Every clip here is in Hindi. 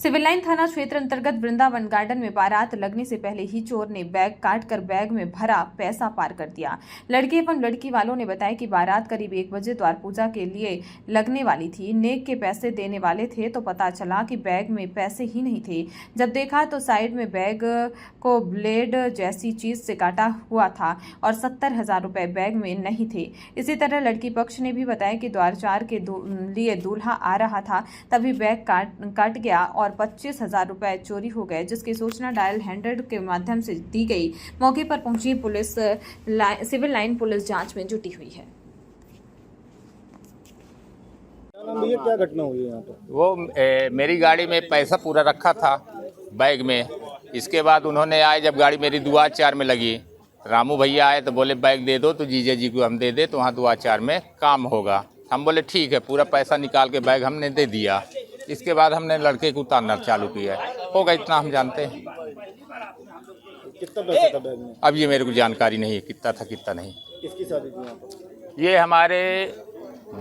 सिविल लाइन थाना क्षेत्र अंतर्गत वृंदावन गार्डन में बारात लगने से पहले ही चोर ने बैग काटकर बैग में भरा पैसा पार कर दिया। लड़के एवं लड़की वालों ने बताया कि बारात करीब 1 बजे द्वार पूजा के लिए लगने वाली थी। नेक के पैसे देने वाले थे तो पता चला कि बैग में पैसे ही नहीं थे। जब देखा तो साइड में बैग को ब्लेड जैसी चीज से काटा हुआ था और 70,000 रुपए बैग में नहीं थे। इसी तरह लड़की पक्ष ने भी बताया कि द्वारचार के लिए दूल्हा आ रहा था, तभी बैग काट गया और 25,000 रुपए चोरी हो गए, जिसकी सूचना डायल 100 के माध्यम से दी गई। मौके पर पहुंची पुलिस सिविल लाइन पुलिस जांच में जुटी हुई है। क्या घटना हुई है यहाँ पर? वो मेरी गाड़ी में पैसा पूरा रखा था बैग में। इसके बाद उन्होंने आए, जब गाड़ी मेरी द्वारचार में लगी, रामू भैया आए तो बोले बैग दे दो तो जीजा जी को हम दे दे तो वहाँ द्वारचार में काम होगा। हम बोले ठीक है, पूरा पैसा निकाल के बैग हमने दे दिया। इसके बाद हमने लड़के को उतारना चालू किया। होगा इतना हम जानते हैं। कितना पैसा था बैग में? अब ये मेरे को जानकारी नहीं है कितना था कितना नहीं। किसकी शादी थी यहाँ पर? ये हमारे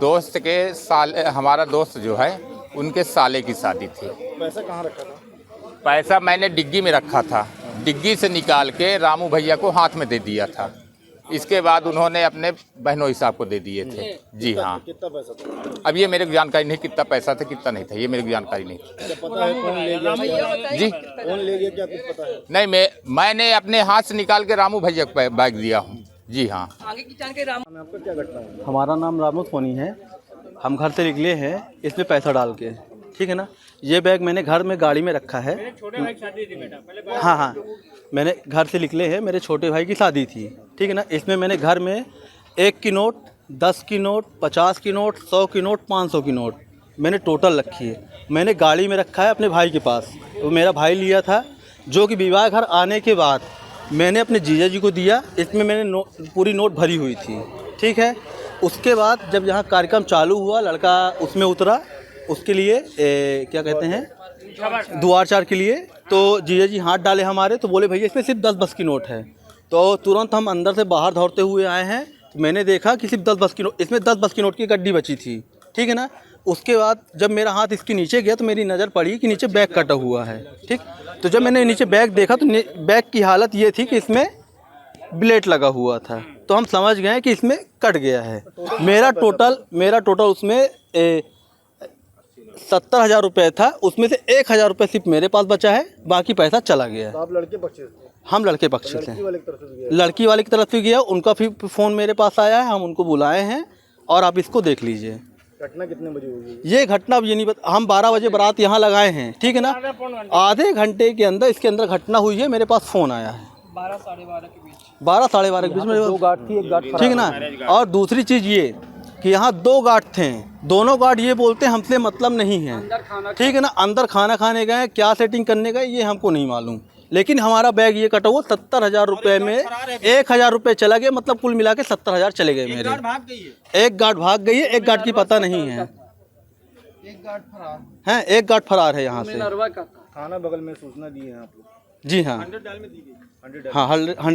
दोस्त के साले, हमारा दोस्त जो है उनके साले की शादी थी। पैसा कहाँ रखा था? पैसा मैंने डिग्गी में रखा था, डिग्गी से निकाल के रामू भैया को हाथ में दे दिया था। इसके बाद उन्होंने अपने बहनोई साहब को दे दिए थे। जी हाँ। कितना पैसा था? अब ये मेरे को जानकारी नहीं कितना पैसा था कितना नहीं था, ये मेरे को जानकारी नहीं। क्या पता है कौन ले गया? जी कौन ले गया, क्या कुछ पता है? नहीं, मैंने अपने हाथ से निकाल के रामू भैया को बैग दिया हूँ। जी हाँ। आगे की जानकारी आपका क्या घटना है? हमारा नाम रामू सोनी है। हम घर से निकले हैं इसमें पैसा डाल के, ठीक है ना। ये बैग मैंने घर में गाड़ी में रखा है। हाँ, मैंने घर से निकले हैं, मेरे छोटे भाई की शादी थी, ठीक है ना। इसमें मैंने घर में 1 की नोट, 10 की नोट, 50 की नोट, 100 की नोट, 500 की नोट मैंने टोटल रखी है। मैंने गाड़ी में रखा है अपने भाई के पास, वो मेरा भाई लिया था, जो कि विवाह घर आने के बाद मैंने अपने जीजा जी को दिया। इसमें मैंने पूरी नोट भरी हुई थी, ठीक है। उसके बाद जब यहाँ कार्यक्रम चालू हुआ, लड़का उसमें उतरा, उसके लिए क्या कहते हैं द्वारचार के लिए, तो जीजा जी हाथ डाले हमारे, तो बोले भैया इसमें सिर्फ 10-10 की नोट है। तो तुरंत हम अंदर से बाहर दौड़ते हुए आए हैं, तो मैंने देखा कि सिर्फ 10-10 की नोट, इसमें 10-10 की नोट की गड्डी बची थी, ठीक है ना। उसके बाद जब मेरा हाथ इसके नीचे गया तो मेरी नज़र पड़ी कि नीचे बैग कटा हुआ है, ठीक। तो जब मैंने नीचे बैग देखा तो बैग की हालत ये थी कि इसमें ब्लेड लगा हुआ था, तो हम समझ गए कि इसमें कट गया है। मेरा टोटल उसमें 70,000 रुपये था, उसमें से 1,000 रुपये सिर्फ मेरे पास बचा है, बाकी पैसा चला गया है। तो आप लड़के पक्ष से थे? हम लड़के पक्ष से। लड़की वाले की तरफ से गया? लड़की वाले की तरफ से गया, उनका फिर फ़ोन मेरे पास आया है, हम उनको बुलाए हैं और आप इसको देख लीजिए। घटना कितने बजे हुई? ये घटना अब ये नहीं बता, हम 12 बजे बारात यहाँ लगाए हैं, ठीक है ना। आधे घंटे के अंदर इसके अंदर घटना हुई है। मेरे पास फ़ोन आया है 12 साढ़े 12 के बीच। 12 साढ़े 12 के बीच में 2 गार्ड थी, 1 गार्ड ठीक है ना। और दूसरी चीज़ ये कि यहाँ 2 गार्ड थे, दोनों गार्ड ये बोलते हैं हमसे मतलब नहीं है, ठीक है ना। अंदर खाना खाने गए, क्या सेटिंग करने गए ये हमको नहीं मालूम, लेकिन हमारा बैग ये कटा हुआ 70,000 रुपये में 1,000 रुपये चला गया, मतलब कुल मिला के 70,000 चले गए मेरे। एक गार्ड भाग गई है, एक गार्ड की पता नहीं है। एक गार्ड फरार है यहाँ से। थाना बगल में सूचना दी है आप लोग? जी हाँ, 100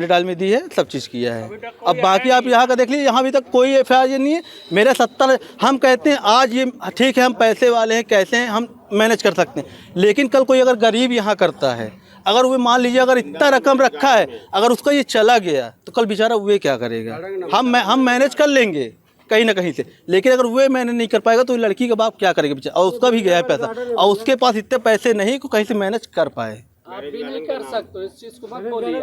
डाल में दी है, सब चीज़ किया है। अब बाकी आप यहाँ का देख लीजिए, यहाँ अभी तक कोई FIR नहीं है। मेरे 70, हम कहते हैं आज ये ठीक है, हम पैसे वाले हैं, कैसे हैं हम मैनेज कर सकते हैं, लेकिन कल कोई अगर गरीब यहाँ करता है, अगर वो मान लीजिए अगर इतना रकम रखा है, अगर उसका ये चला गया तो कल बेचारा वो क्या करेगा। हम मैनेज कर लेंगे कहीं ना कहीं से, लेकिन अगर वो मैनेज नहीं कर पाएगा तो लड़की का बाप क्या करेगा बेचारा, और उसका भी गया है पैसा, और उसके पास इतने पैसे नहीं कि कहीं से मैनेज कर पाए। आप भी नहीं कर सकते इस चीज़ को मत बोलिए।